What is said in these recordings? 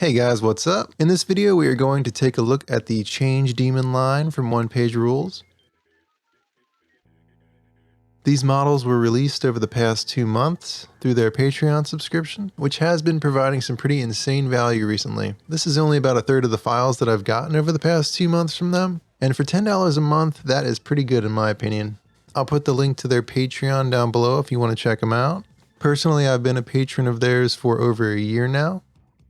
Hey guys, what's up? In this video we are going to take a look at the Change Demon line from OnePageRules. These models were released over the past 2 months through their Patreon subscription, which has been providing some pretty insane value recently. This is only about a third of the files that I've gotten over the past 2 months from them, and for $10 a month, that is pretty good in my opinion. I'll put the link to their Patreon down below if you want to check them out. Personally, I've been a patron of theirs for over a year now.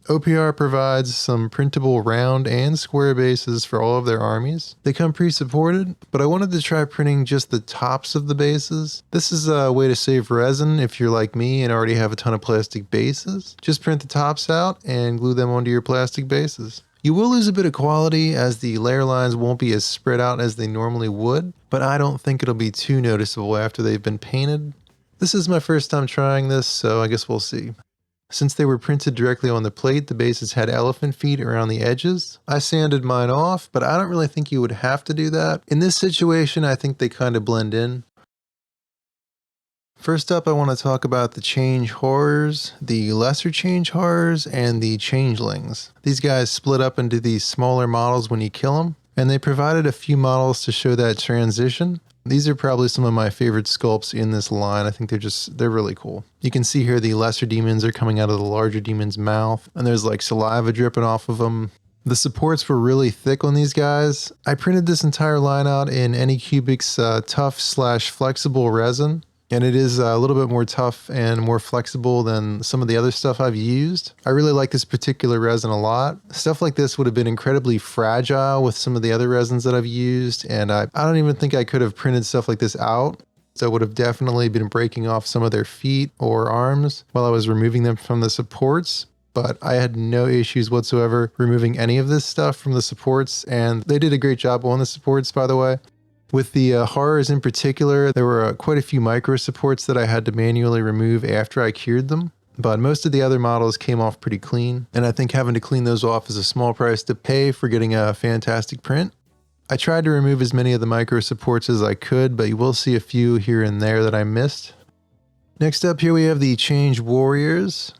OPR provides some printable round and square bases for all of their armies. They come pre-supported, but I wanted to try printing just the tops of the bases. This is a way to save resin if you're like me and already have a ton of plastic bases. Just print the tops out and glue them onto your plastic bases. You will lose a bit of quality as the layer lines won't be as spread out as they normally would, but I don't think it'll be too noticeable after they've been painted. This is my first time trying this, so I guess we'll see. Since they were printed directly on the plate, the bases had elephant feet around the edges. I sanded mine off, but I don't really think you would have to do that. In this situation, I think they kind of blend in. First up, I want to talk about the Change Horrors, the Lesser Change Horrors, and the Changelings. These guys split up into these smaller models when you kill them, and they provided a few models to show that transition. These are probably some of my favorite sculpts in this line. I think they're really cool. You can see here the lesser demons are coming out of the larger demon's mouth, and there's like saliva dripping off of them. The supports were really thick on these guys. I printed this entire line out in Anycubic's tough/flexible resin. And it is a little bit more tough and more flexible than some of the other stuff I've used. I really like this particular resin a lot. Stuff like this would have been incredibly fragile with some of the other resins that I've used, and I don't even think I could have printed stuff like this out. So it would have definitely been breaking off some of their feet or arms while I was removing them from the supports. But I had no issues whatsoever removing any of this stuff from the supports, and they did a great job on the supports, by the way. With the horrors in particular, there were quite a few micro supports that I had to manually remove after I cured them, but most of the other models came off pretty clean, and I think having to clean those off is a small price to pay for getting a fantastic print. I tried to remove as many of the micro supports as I could, but you will see a few here and there that I missed. Next up here we have the Change Warriors.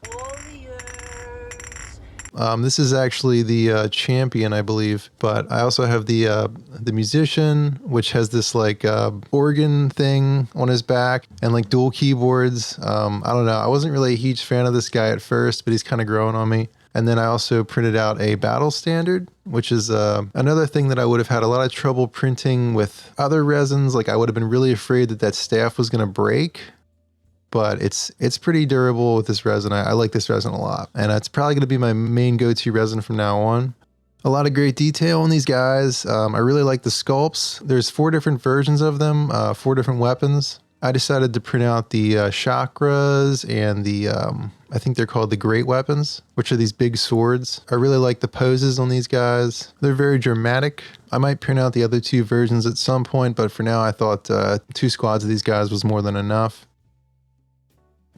This is actually the champion, I believe, but I also have the musician, which has this like organ thing on his back and like dual keyboards. I don't know. I wasn't really a huge fan of this guy at first, but he's kind of growing on me. And then I also printed out a battle standard, which is another thing that I would have had a lot of trouble printing with other resins. Like I would have been really afraid that that staff was going to break. But it's pretty durable with this resin. I like this resin a lot, and it's probably going to be my main go-to resin from now on. A lot of great detail on these guys. I really like the sculpts. There's 4 different versions of them, 4 different weapons. I decided to print out the chakras and the, I think they're called the great weapons, which are these big swords. I really like the poses on these guys. They're very dramatic. I might print out the other 2 versions at some point, but for now I thought 2 squads of these guys was more than enough.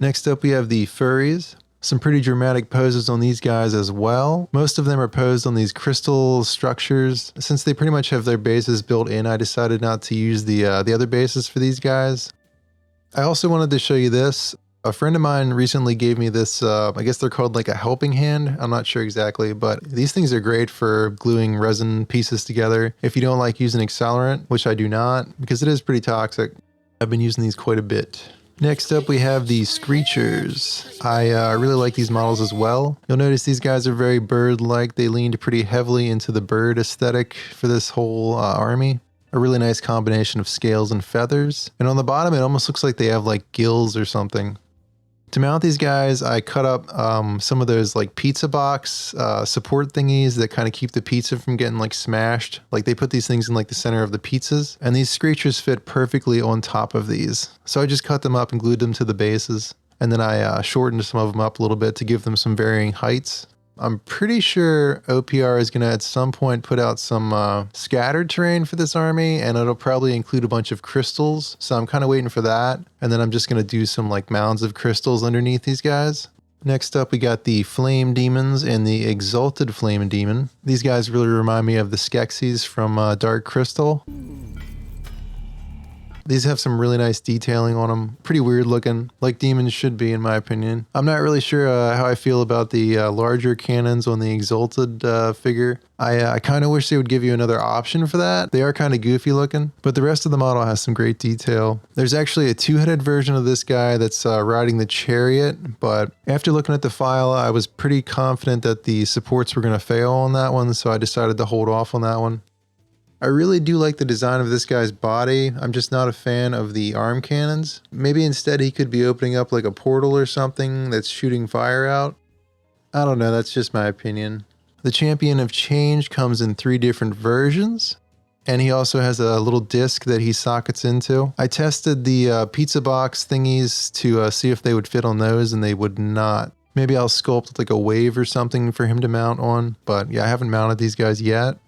Next up we have the Furries. Some pretty dramatic poses on these guys as well. Most of them are posed on these crystal structures. Since they pretty much have their bases built in, I decided not to use the other bases for these guys. I also wanted to show you this. A friend of mine recently gave me this, I guess they're called like a helping hand. I'm not sure exactly, but these things are great for gluing resin pieces together. If you don't like using accelerant, which I do not, because it is pretty toxic. I've been using these quite a bit. Next up we have the Screechers. I really like these models as well. You'll notice these guys are very bird-like. They leaned pretty heavily into the bird aesthetic for this whole army. A really nice combination of scales and feathers. And on the bottom it almost looks like they have like gills or something. To mount these guys, I cut up some of those like pizza box support thingies that kind of keep the pizza from getting like smashed. Like they put these things in like the center of the pizzas, and these Screechers fit perfectly on top of these. So I just cut them up and glued them to the bases. And then I shortened some of them up a little bit to give them some varying heights. I'm pretty sure OPR is going to at some point put out some scattered terrain for this army, and it'll probably include a bunch of crystals. So I'm kind of waiting for that. And then I'm just going to do some like mounds of crystals underneath these guys. Next up, we got the Flame Demons and the Exalted Flame Demon. These guys really remind me of the Skeksis from Dark Crystal. These have some really nice detailing on them. Pretty weird looking, like demons should be in my opinion. I'm not really sure how I feel about the larger cannons on the Exalted figure. I kind of wish they would give you another option for that. They are kind of goofy looking, but the rest of the model has some great detail. There's actually a two-headed version of this guy that's riding the Chariot, but after looking at the file, I was pretty confident that the supports were going to fail on that one, so I decided to hold off on that one. I really do like the design of this guy's body. I'm just not a fan of the arm cannons. Maybe instead he could be opening up like a portal or something that's shooting fire out. I don't know, that's just my opinion. The Champion of Change comes in 3 different versions, and he also has a little disc that he sockets into. I tested the pizza box thingies to see if they would fit on those, and they would not. Maybe I'll sculpt like a wave or something for him to mount on, but yeah, I haven't mounted these guys yet.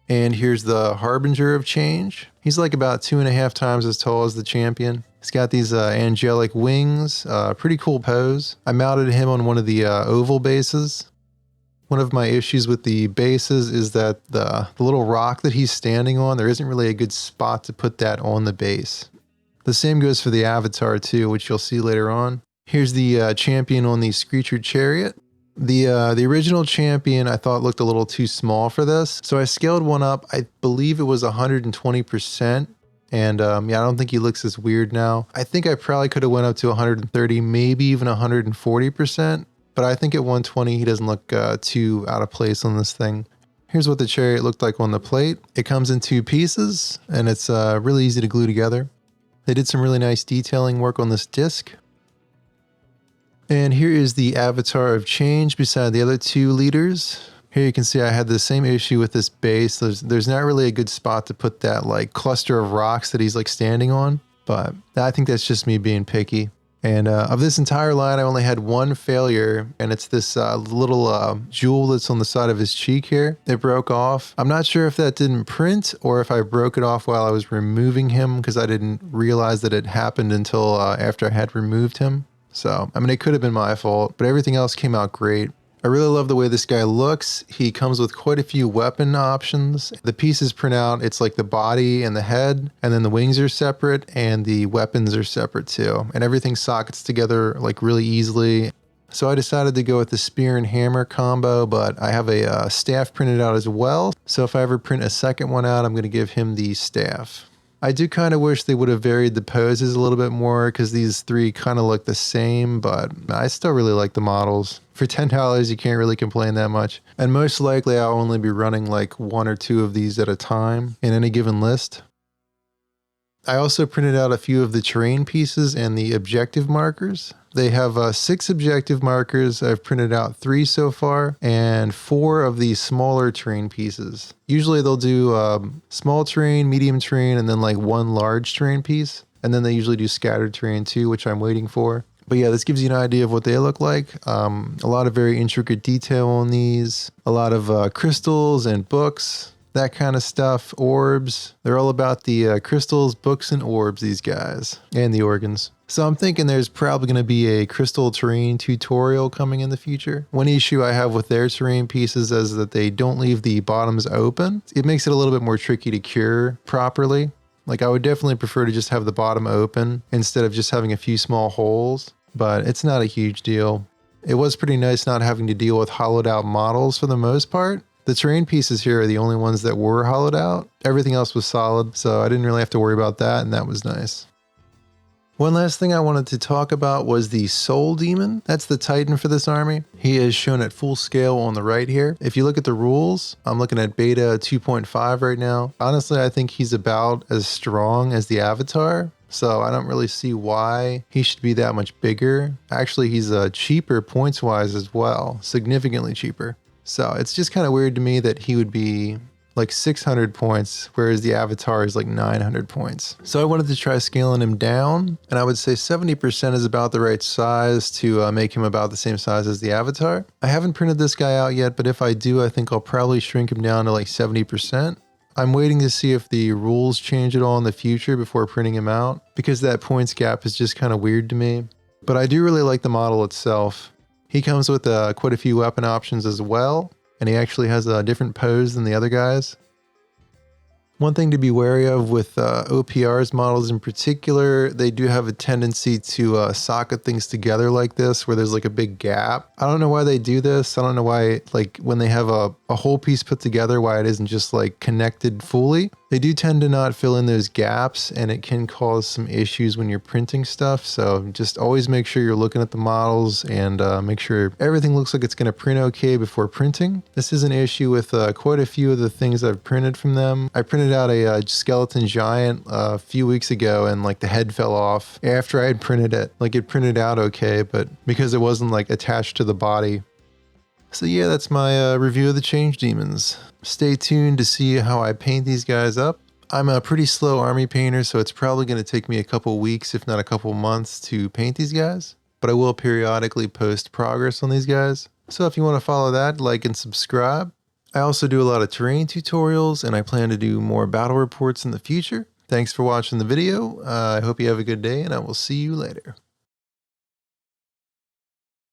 And here's the Harbinger of Change. He's like about 2.5 times as tall as the Champion. He's got these angelic wings, pretty cool pose. I mounted him on one of the oval bases. One of my issues with the bases is that the little rock that he's standing on, there isn't really a good spot to put that on the base. The same goes for the Avatar too, which you'll see later on. Here's the Champion on the Screecher Chariot. The original Champion I thought looked a little too small for this, so I scaled one up. I believe it was 120%, and yeah, I don't think he looks as weird now. I think I probably could have went up to 130, maybe even 140%, but I think at 120 he doesn't look too out of place on this thing. Here's what the Chariot looked like on the plate. It comes in 2 pieces, and it's really easy to glue together. They did some really nice detailing work on this disc. And here is the Avatar of Change beside the other 2 leaders. Here you can see I had the same issue with this base. There's not really a good spot to put that like cluster of rocks that he's like standing on, but I think that's just me being picky. And of this entire line, I only had 1 failure, and it's this little jewel that's on the side of his cheek here. It broke off. I'm not sure if that didn't print or if I broke it off while I was removing him, because I didn't realize that it happened until after I had removed him. So, I mean, it could have been my fault, but everything else came out great. I really love the way this guy looks. He comes with quite a few weapon options. The pieces print out, it's like the body and the head, and then the wings are separate, and the weapons are separate too. And everything sockets together like really easily. So I decided to go with the spear and hammer combo, but I have a staff printed out as well. So if I ever print a second one out, I'm going to give him the staff. I do kind of wish they would have varied the poses a little bit more, because these 3 kind of look the same, but I still really like the models. For $10, you can't really complain that much. And most likely I'll only be running like 1 or 2 of these at a time in any given list. I also printed out a few of the terrain pieces and the objective markers. They have 6 objective markers. I've printed out 3 so far, and 4 of the smaller terrain pieces. Usually they'll do small terrain, medium terrain, and then like 1 large terrain piece. And then they usually do scattered terrain too, which I'm waiting for. But yeah, this gives you an idea of what they look like. A lot of very intricate detail on these. A lot of crystals and books. That kind of stuff, orbs. They're all about the crystals, books, and orbs, these guys, and the organs. So I'm thinking there's probably going to be a crystal terrain tutorial coming in the future. One issue I have with their terrain pieces is that they don't leave the bottoms open. It makes it a little bit more tricky to cure properly. Like, I would definitely prefer to just have the bottom open instead of just having a few small holes, but it's not a huge deal. It was pretty nice not having to deal with hollowed out models for the most part. The terrain pieces here are the only ones that were hollowed out. Everything else was solid, so I didn't really have to worry about that, and that was nice. One last thing I wanted to talk about was the Soul Demon. That's the Titan for this army. He is shown at full scale on the right here. If you look at the rules, I'm looking at beta 2.5 right now. Honestly, I think he's about as strong as the Avatar, so I don't really see why he should be that much bigger. Actually, he's cheaper points-wise as well, significantly cheaper. So it's just kind of weird to me that he would be like 600 points, whereas the Avatar is like 900 points. So I wanted to try scaling him down, and I would say 70% is about the right size to make him about the same size as the Avatar. I haven't printed this guy out yet, but if I do, I think I'll probably shrink him down to like 70%. I'm waiting to see if the rules change at all in the future before printing him out, because that points gap is just kind of weird to me. But I do really like the model itself. He comes with quite a few weapon options as well, and he actually has a different pose than the other guys. One thing to be wary of with OPR's models in particular, they do have a tendency to socket things together like this, where there's like a big gap. I don't know why they do this. I don't know why, like when they have a whole piece put together, why it isn't just like connected fully. They do tend to not fill in those gaps, and it can cause some issues when you're printing stuff. So just always make sure you're looking at the models and make sure everything looks like it's going to print okay before printing. This is an issue with quite a few of the things I've printed from them. I printed out a skeleton giant a few weeks ago, and like the head fell off after I had printed it. Like it printed out okay, but because it wasn't like attached to the body. So yeah, that's my review of the Change Demons. Stay tuned to see how I paint these guys up. I'm a pretty slow army painter, so it's probably going to take me a couple weeks, if not a couple months, to paint these guys. But I will periodically post progress on these guys. So if you want to follow that, like and subscribe. I also do a lot of terrain tutorials, and I plan to do more battle reports in the future. Thanks for watching the video. I hope you have a good day, and I will see you later.